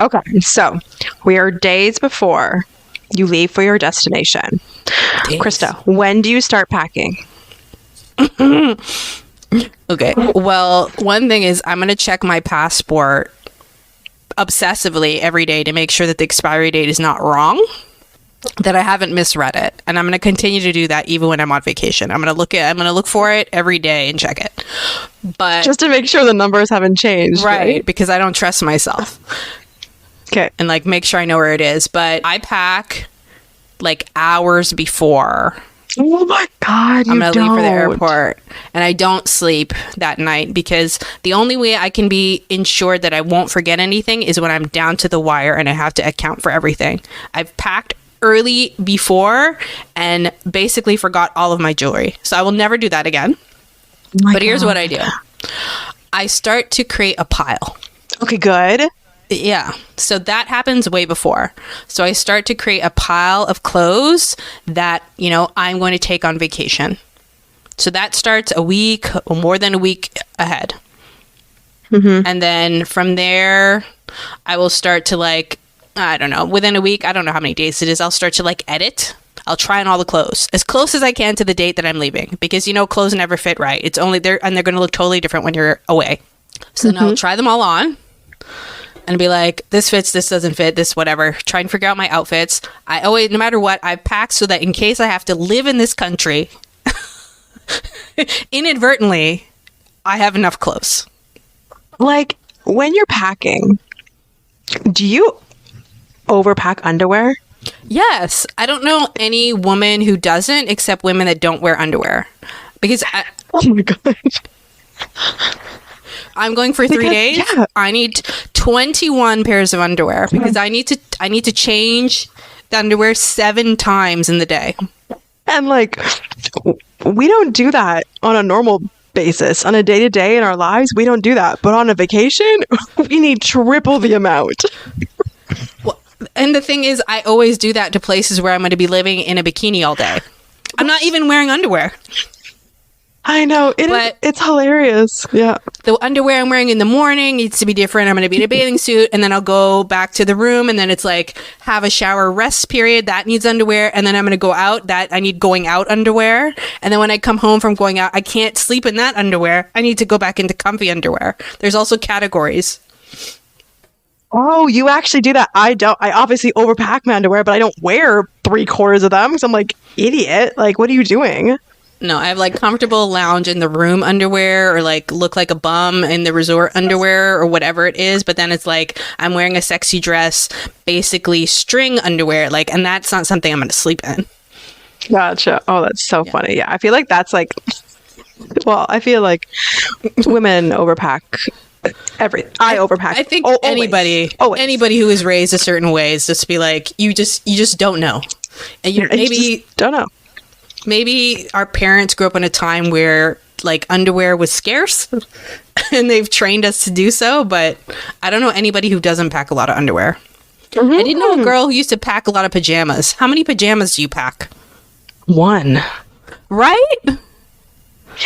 Okay, so we are days before you leave for your destination. Days. Krista, when do you start packing? Okay. Well, one thing is I'm going to check my passport obsessively every day to make sure that the expiry date is not wrong, that I haven't misread it. And I'm going to continue to do that even when I'm on vacation. I'm going to look for it every day and check it. But just to make sure the numbers haven't changed. Right, because I don't trust myself. Okay. And like make sure I know where it is. But I pack like hours before. Oh my God, I'm going to leave for the airport, and I don't sleep that night because the only way I can be ensured that I won't forget anything is when I'm down to the wire and I have to account for everything. I've packed early before and basically forgot all of my jewelry. So I will never do that again. But here's what I do. I start to create a pile. Okay, good. Yeah. So that happens way before. So I start to create a pile of clothes that, I'm going to take on vacation. So that starts a week or more than a week ahead. Mm-hmm. And then from there, I will start to within a week, I don't know how many days it is, I'll start to edit. I'll try on all the clothes as close as I can to the date that I'm leaving because, clothes never fit right. It's only there and they're going to look totally different when you're away. So then I'll try them all on. And be like, this fits, this doesn't fit, this whatever. Try and figure out my outfits. I always, no matter what, I pack so that in case I have to live in this country, inadvertently, I have enough clothes. Like, when you're packing, do you overpack underwear? Yes. I don't know any woman who doesn't, except women that don't wear underwear. Because oh my God. I'm going for 3 days. Yeah. I need 21 pairs of underwear because I need to change the underwear 7 times in the day. And we don't do that on a normal basis. On a day-to-day in our lives, we don't do that. But on a vacation, we need triple the amount. Well, and the thing is, I always do that to places where I'm going to be living in a bikini all day. I'm not even wearing underwear. I know. It's hilarious. Yeah. The underwear I'm wearing in the morning needs to be different. I'm going to be in a bathing suit, and then I'll go back to the room, and then it's have a shower rest period. That needs underwear. And then I'm going to go out. That I need going out underwear. And then when I come home from going out, I can't sleep in that underwear. I need to go back into comfy underwear. There's also categories. Oh, you actually do that. I don't. I obviously overpack my underwear, but I don't wear 3/4 of them because I'm idiot. What are you doing? No, I have comfortable lounge in the room underwear or look like a bum in the resort underwear or whatever it is. But then it's I'm wearing a sexy dress, basically string underwear. And that's not something I'm going to sleep in. Gotcha. Oh, that's so funny. Yeah. I feel that's well, I feel women overpack everything. I overpack. I think anybody who is raised a certain way is just be you just don't know. And maybe don't know. Maybe our parents grew up in a time where underwear was scarce and they've trained us to do so, but I don't know anybody who doesn't pack a lot of underwear. Mm-hmm. I didn't know a girl who used to pack a lot of pajamas. How many pajamas do you pack? 1. Right?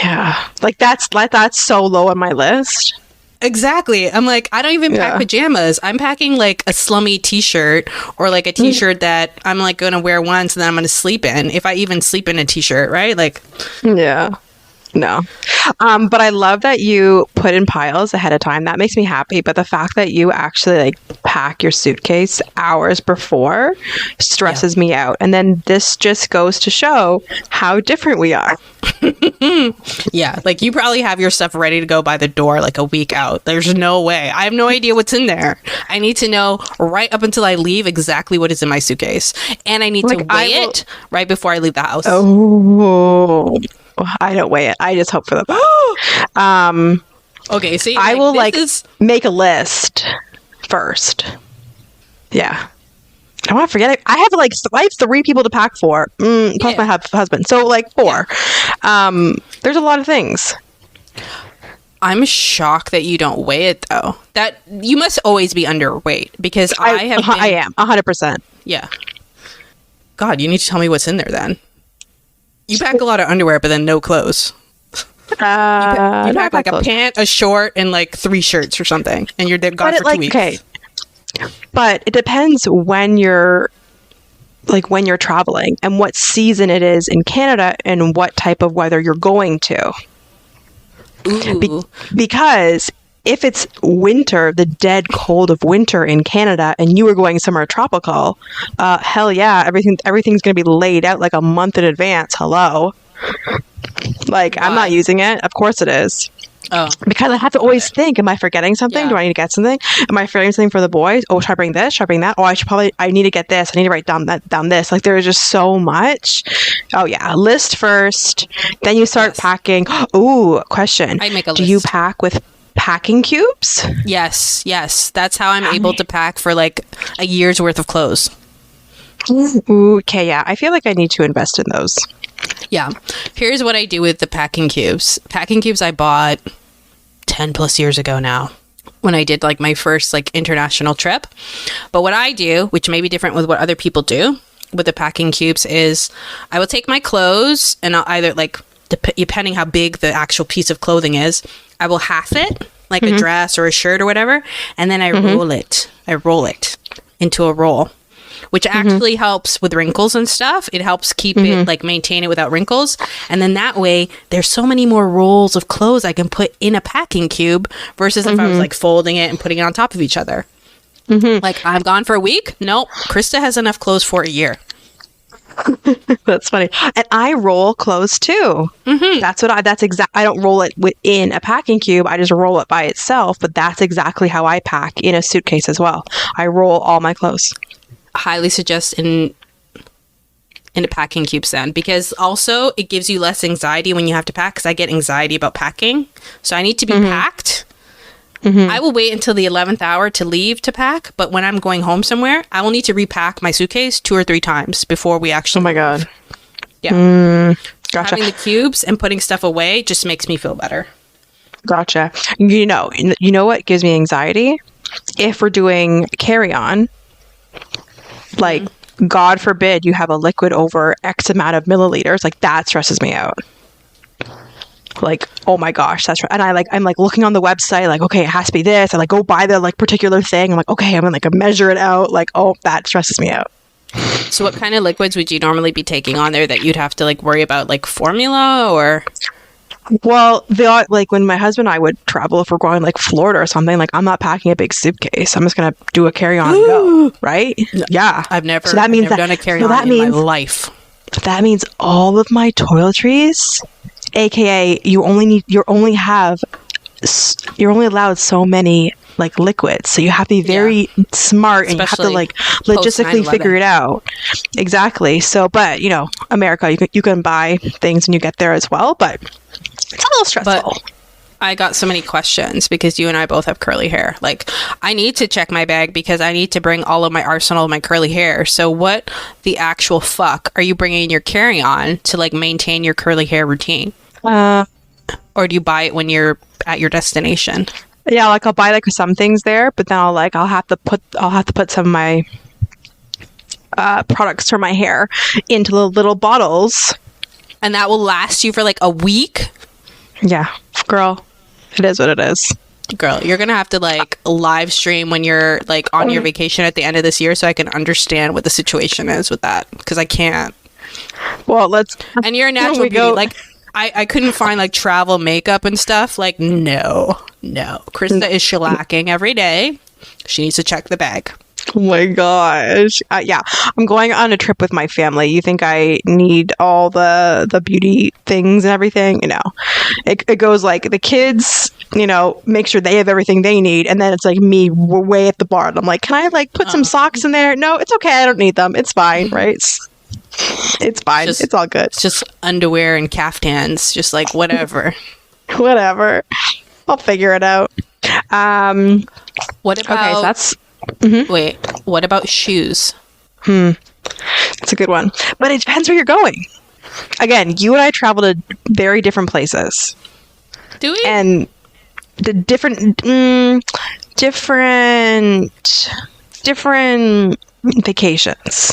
Yeah. That's so low on my list. Exactly. I'm I don't even pack pajamas. I'm packing a slummy t-shirt or a t-shirt that I'm going to wear once and then I'm going to sleep in. If I even sleep in a t-shirt, right? Yeah. No. But I love that you put in piles ahead of time. That makes me happy. But the fact that you actually pack your suitcase hours before stresses me out. And then this just goes to show how different we are. Yeah. You probably have your stuff ready to go by the door a week out. There's no way. I have no idea what's in there. I need to know right up until I leave exactly what is in my suitcase. And I need to weigh it right before I leave the house. Oh, I don't weigh it. I just hope for the best. Okay, see, I will make a list first. Yeah. I don't want to forget it. I have 3 people to pack for. Plus my husband. So 4. There's a lot of things. I'm shocked that you don't weigh it though. That you must always be underweight because I am 100%. Yeah. God, you need to tell me what's in there then. You pack a lot of underwear, but then no clothes. You pack a pant, a short, and 3 shirts or something, and you're there gone for 2 weeks. Okay, But it depends when you're traveling and what season it is in Canada and what type of weather you're going to. Because if it's winter, the dead cold of winter in Canada, and you were going somewhere tropical, hell yeah, everything's going to be laid out like a month in advance. Hello. Like, why? I'm not using it. Of course it is. Oh. Because I have to always think, am I forgetting something? Yeah. Do I need to get something? Am I forgetting something for the boys? Oh, should I bring this? Should I bring that? Oh, I need to get this. I need to write down this. Like, there is just so much. Oh, yeah. List first. Then you start packing. Ooh, question. I make a list. Do you pack with packing cubes? Yes. That's how I'm able to pack for like a year's worth of clothes. Ooh, okay, yeah. I feel like I need to invest in those. Yeah. Here's what I do with the packing cubes. Packing cubes I bought 10 plus years ago now, when I did like my first like international trip. But what I do, which may be different with what other people do with the packing cubes, is I will take my clothes and I'll either like, depending how big the actual piece of clothing is, I will half it, like a dress or a shirt or whatever, and then I roll it. I roll it into a roll, which actually helps with wrinkles and stuff. It helps keep it, like, maintain it without wrinkles. And then that way, there's so many more rolls of clothes I can put in a packing cube versus if I was, like, folding it and putting it on top of each other. Like, I'm gone for a week? Nope. Krista has enough clothes for a year. That's funny. And I roll clothes too. I don't roll it within a packing cube. I just roll it by itself. But that's exactly how I pack in a suitcase as well. I roll all my clothes. Highly suggest in a packing cube then, because also it gives you less anxiety when you have to pack, because I get anxiety about packing. So I need to be packed. I will wait until the 11th hour to leave to pack, but when I'm going home somewhere, I will need to repack my suitcase 2 or 3 times before we actually Oh my God. Yeah. Gotcha. Having the cubes and putting stuff away just makes me feel better. Gotcha. You know what gives me anxiety? If we're doing carry-on, like, God forbid you have a liquid over X amount of milliliters, like, that stresses me out. Like, oh my gosh, that's right. And I'm like looking on the website, like, okay, it has to be this. I like go buy the like particular thing. I'm like, okay, I'm gonna like measure it out. Like, oh, that stresses me out. So what kind of liquids would you normally be taking on there that you'd have to like worry about, like formula or? Well, like when my husband and I would travel, if we're going like Florida or something, like I'm not packing a big suitcase. I'm just gonna do a carry-on and go, right? Yeah, I've never done a carry-on in my life. That means all of my toiletries, aka you're only allowed so many like liquids, so you have to be very smart, and especially you have to like logistically figure it out. Exactly. So, but you know, America, you can buy things when you get there as well, but it's a little stressful. But I got so many questions because you and I both have curly hair. Like, I need to check my bag because I need to bring all of my arsenal of my curly hair. So what the actual fuck are you bringing in your carry-on to like maintain your curly hair routine? Or do you buy it when you're at your destination? Yeah, like I'll buy like some things there, but then I'll have to put some of my products for my hair into the little bottles, and that will last you for like a week. Yeah, girl, it is what it is. Girl, you're gonna have to like live stream when you're like on your vacation at the end of this year, so I can understand what the situation is with that, because I can't. Well, and you're a natural beauty. Like, I couldn't find like travel makeup and stuff. Like, no. Krista is shellacking every day. She needs to check the bag. Oh my gosh. Yeah, I'm going on a trip with my family. You think I need all the beauty things and everything? You know, it goes like the kids, you know, make sure they have everything they need. And then it's like me, we're way at the bar. I'm like, can I like put some socks in there? No, it's okay. I don't need them. It's fine. Right. It's fine. It's all good. It's just underwear and caftans. Just like whatever. Whatever. I'll figure it out. What about... Okay, so that's... Wait, what about shoes? That's a good one. But it depends where you're going. Again, you and I travel to very different places. Do we? And the different vacations.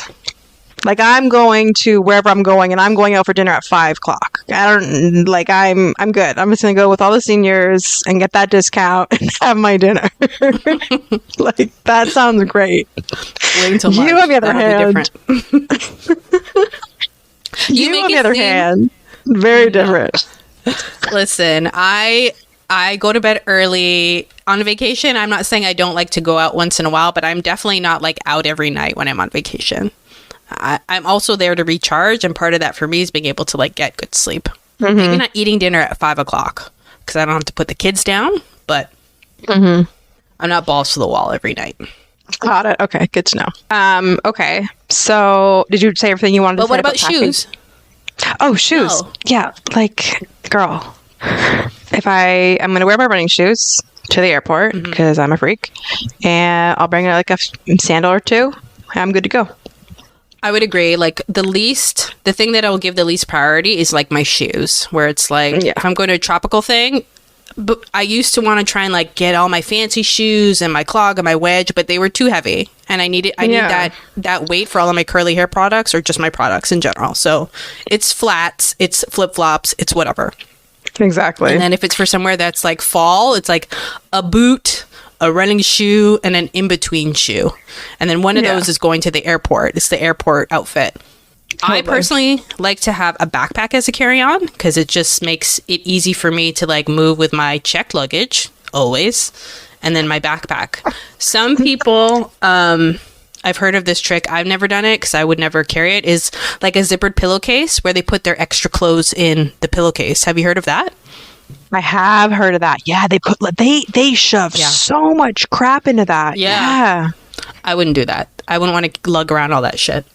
Like I'm going to wherever I'm going, and I'm going out for dinner at 5 o'clock. I'm good. I'm just gonna go with all the seniors and get that discount and have my dinner. Like that sounds great. Wait until March. You, on the other hand, you, on the other hand, very different. Listen, I go to bed early. On vacation, I'm not saying I don't like to go out once in a while, but I'm definitely not like out every night when I'm on vacation. I'm also there to recharge, and part of that for me is being able to like get good sleep. Maybe not eating dinner at 5 o'clock because I don't have to put the kids down, but I'm not balls to the wall every night. Got it. Okay, good to know. Okay, so did you say everything you wanted to say? But what about shoes? Oh, shoes. No. Yeah, like, girl, if I'm going to wear my running shoes to the airport because I'm a freak, and I'll bring like a sandal or two, I'm good to go. I would agree. Like the thing that I will give the least priority is like my shoes, where it's like if I'm going to a tropical thing, but I used to want to try and like get all my fancy shoes and my clog and my wedge, but they were too heavy, and I need that weight for all of my curly hair products or just my products in general. So it's flats, it's flip flops, it's whatever. Exactly. And then if it's for somewhere that's like fall, it's like a boot, a running shoe, and an in-between shoe. And then one of those is going to the airport. It's the airport outfit. Totally. I personally like to have a backpack as a carry-on because it just makes it easy for me to like move with my checked luggage always, and then my backpack. Some people, I've heard of this trick. I've never done it because I would never carry it. Is like a zippered pillowcase where they put their extra clothes in the pillowcase. Have you heard of that? I have heard of that. Yeah, they shove so much crap into that. Yeah. I wouldn't do that. I wouldn't want to lug around all that shit.